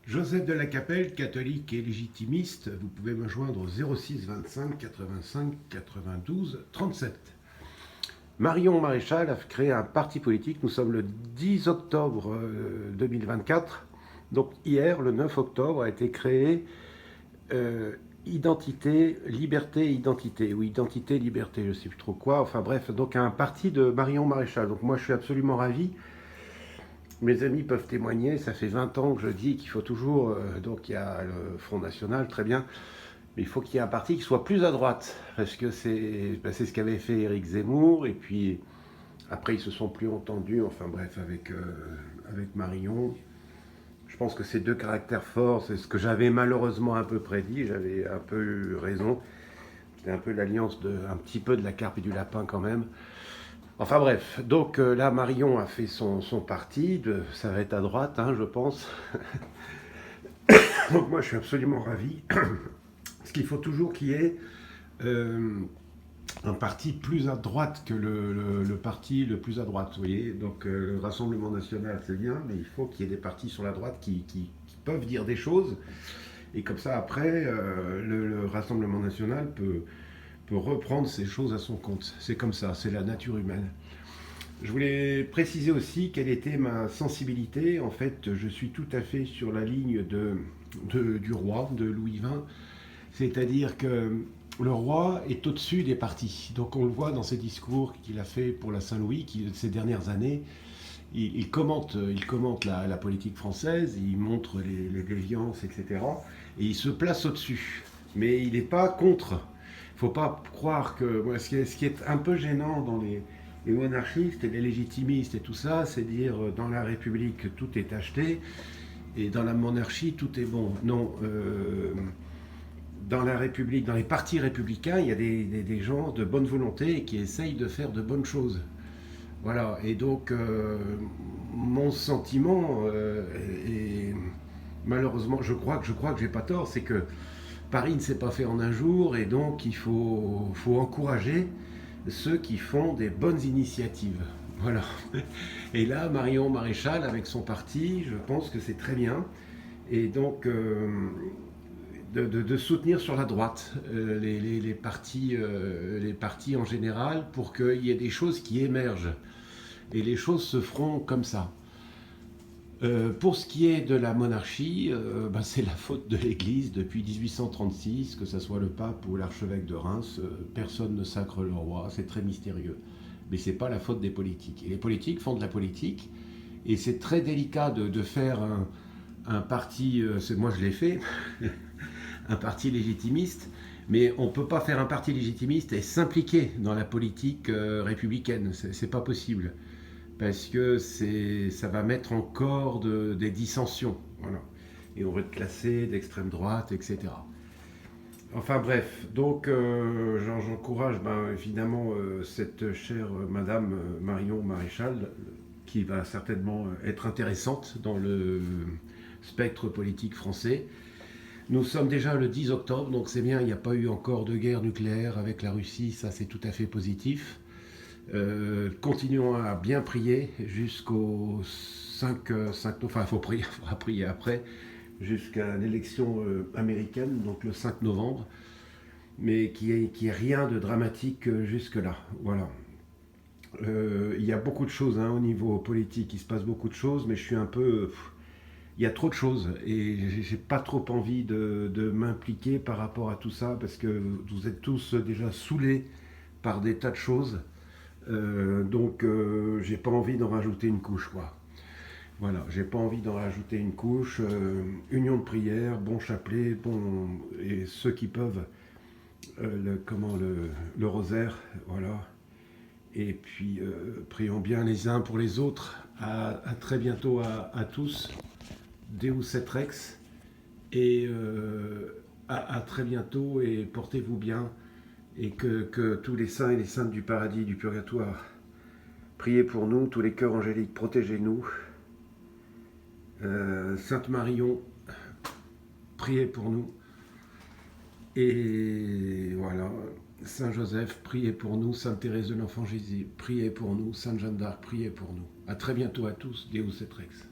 Joseph de la Capelle, catholique et légitimiste, vous pouvez me joindre au 06 25 85 92 37. Marion Maréchal a créé un parti politique, nous sommes le 10 octobre 2024, donc hier, le 9 octobre, a été créé Identité, Liberté, Identité, ou Identité, Liberté, je ne sais plus trop quoi, enfin bref, donc un parti de Marion Maréchal. Donc moi je suis absolument ravi. Mes amis peuvent témoigner, ça fait 20 ans que je dis qu'il faut toujours, donc il y a le Front National, très bien, mais il faut qu'il y ait un parti qui soit plus à droite, parce que c'est ce qu'avait fait Éric Zemmour, et puis après ils se sont plus entendus, enfin bref, avec Marion. Je pense que ces deux caractères forts, c'est ce que j'avais malheureusement un peu prédit, j'avais un peu eu raison, c'était un peu l'alliance un petit peu de la carpe et du lapin quand même. Enfin bref, donc là Marion a fait son parti, ça va être à droite, hein, je pense. Donc moi je suis absolument ravi. Parce qu'il faut toujours qu'il y ait un parti plus à droite que le parti le plus à droite, vous voyez. Donc le Rassemblement National c'est bien, mais il faut qu'il y ait des partis sur la droite qui peuvent dire des choses. Et comme ça après, le Rassemblement National peut reprendre ces choses à son compte. C'est comme ça, c'est la nature humaine. Je voulais préciser aussi quelle était ma sensibilité. En fait, je suis tout à fait sur la ligne du roi, de Louis XX. C'est-à-dire que le roi est au-dessus des partis. Donc on le voit dans ses discours qu'il a fait pour la Saint-Louis, ces dernières années. Il commente la politique française, il montre les déviances, etc. Et il se place au-dessus. Mais il n'est pas contre. Il ne faut pas croire que... Ce qui est un peu gênant dans les monarchistes et les légitimistes et tout ça, c'est dire dans la République tout est acheté et dans la monarchie tout est bon. Non, dans la République, dans les partis républicains, il y a des gens de bonne volonté qui essayent de faire de bonnes choses. Voilà, et donc mon sentiment, et malheureusement je crois que j'ai pas tort, c'est que Paris ne s'est pas fait en un jour et donc il faut encourager ceux qui font des bonnes initiatives. Voilà. Et là, Marion Maréchal, avec son parti, je pense que c'est très bien. Et donc, de soutenir sur la droite les partis en général pour qu'il y ait des choses qui émergent. Et les choses se feront comme ça. Pour ce qui est de la monarchie, c'est la faute de l'Église depuis 1836, que ce soit le pape ou l'archevêque de Reims, personne ne sacre le roi, c'est très mystérieux. Mais ce n'est pas la faute des politiques. Et les politiques font de la politique, et c'est très délicat de faire un parti, moi je l'ai fait, un parti légitimiste, mais on ne peut pas faire un parti légitimiste et s'impliquer dans la politique républicaine, c'est pas possible. Parce que ça va mettre encore des dissensions. Voilà. Et on va être classé d'extrême droite, etc. Enfin bref, donc j'encourage évidemment cette chère Madame Marion Maréchal, qui va certainement être intéressante dans le spectre politique français. Nous sommes déjà le 10 octobre, donc c'est bien, il n'y a pas eu encore de guerre nucléaire avec la Russie, ça c'est tout à fait positif. Continuons à bien prier jusqu'au 5 enfin il faudra prier après, jusqu'à l'élection américaine, donc le 5 novembre, mais qu'il n'y ait rien de dramatique jusque-là. Voilà. Il y a beaucoup de choses au niveau politique, il se passe beaucoup de choses, mais je suis un peu... il y a trop de choses et j'ai pas trop envie de m'impliquer par rapport à tout ça parce que vous êtes tous déjà saoulés par des tas de choses. Donc j'ai pas envie d'en rajouter une couche, quoi. Voilà, j'ai pas envie d'en rajouter une couche. Union de prière, bon chapelet, et ceux qui peuvent, le rosaire, voilà. Et puis prions bien les uns pour les autres. À très bientôt à tous. Deus et Rex. Et à très bientôt et portez-vous bien. Et que tous les saints et les saintes du paradis, du purgatoire, priez pour nous, tous les cœurs angéliques, protégez-nous. Sainte Marion, priez pour nous. Et voilà, Saint Joseph, priez pour nous. Sainte Thérèse de l'Enfant Jésus, priez pour nous. Sainte Jeanne d'Arc, priez pour nous. À très bientôt à tous. Deus et Rex.